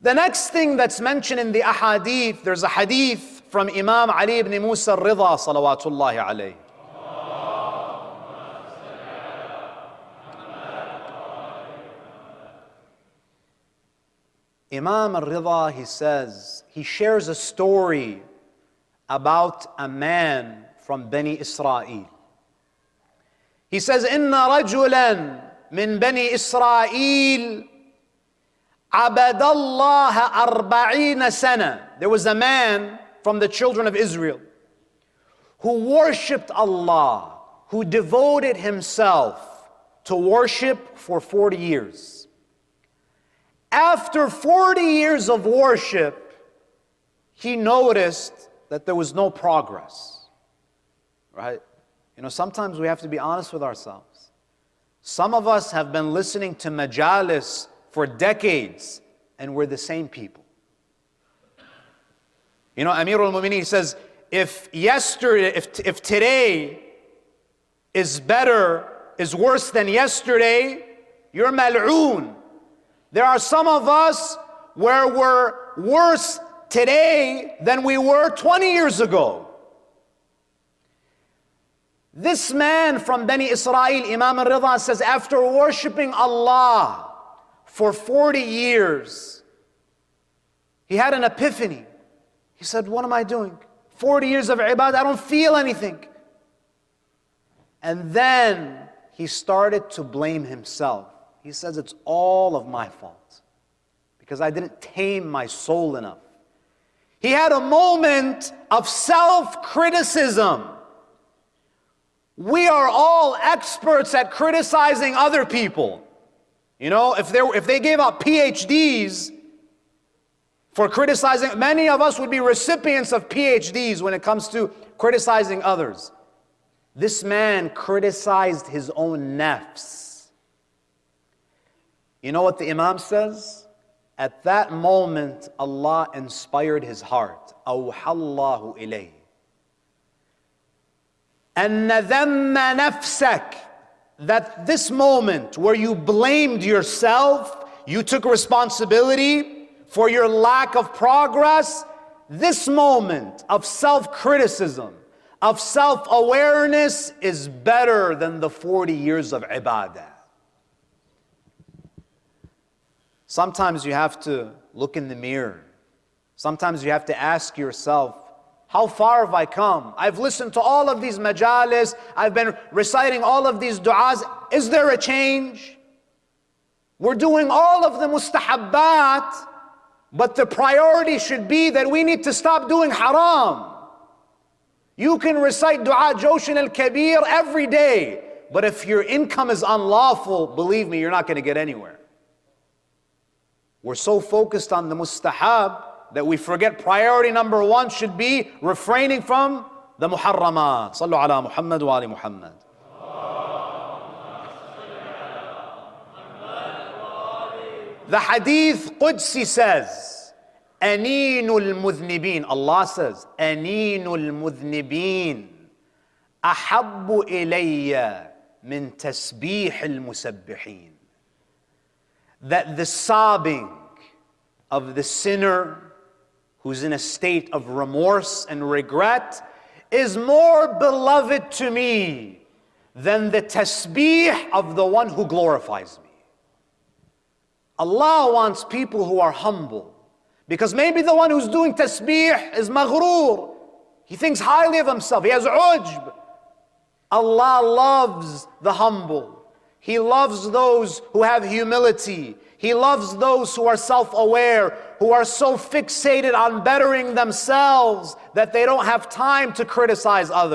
The next thing that's mentioned in the ahadith, there's a hadith from Imam Ali ibn Musa al-Ridha salawatullahi alayhi. Imam al-Ridha, he says, he shares a story about a man from Bani Israel. He says, إِنَّ رَجُلًا مِّن بَنِي إِسْرَائِيلَ عَبَدَ اللَّهَ أَرْبَعِينَ سَنَةً. There was a man from the children of Israel who worshipped Allah, who devoted himself to worship for 40 years. After 40 years of worship, he noticed that there was no progress, right? You know, sometimes we have to be honest with ourselves. Some of us have been listening to majalis for decades, and we're the same people. You know, Amir al-Mu'mineen says, if today is worse than yesterday, you're mal'oon. There are some of us where we're worse today than we were 20 years ago. This man from Bani Israel, Imam al-Ridha, says, after worshiping Allah for 40 years, he had an epiphany. He said, what am I doing? 40 years of ibadah, I don't feel anything. And then he started to blame himself. He says, it's all of my fault because I didn't tame my soul enough. He had a moment of self-criticism. We are all experts at criticizing other people. You know, if they gave out PhDs for criticizing, many of us would be recipients of PhDs when it comes to criticizing others. This man criticized his own nafs. You know what the Imam says? At that moment, Allah inspired his heart. أَوْحَى اللَّهُ إِلَيْهِ أَنَّ ذَمَّ نَفْسَكَ. That this moment where you blamed yourself, you took responsibility for your lack of progress, this moment of self-criticism, of self-awareness is better than the 40 years of ibadah. Sometimes you have to look in the mirror. Sometimes you have to ask yourself, how far have I come? I've listened to all of these majalis. I've been reciting all of these du'as. Is there a change? We're doing all of the mustahabbat, but the priority should be that we need to stop doing haram. You can recite du'a Joshin al-Kabir every day, but if your income is unlawful, believe me, you're not going to get anywhere. We're so focused on the mustahab that we forget priority number one should be refraining from the muharramat. Sallu ala Muhammad wa ali Muhammad. The hadith Qudsi says, Aneenul mudhnibin. Allah says, Aneenul mudhnibin ahabbu ilayya min tasbih al-musabbihin. That the sobbing of the sinner who's in a state of remorse and regret is more beloved to me than the tasbih of the one who glorifies me. Allah wants people who are humble, because maybe the one who's doing tasbih is maghrur. He thinks highly of himself. He has ujb. Allah loves the humble. He loves those who have humility. He loves those who are self-aware, who are so fixated on bettering themselves that they don't have time to criticize others.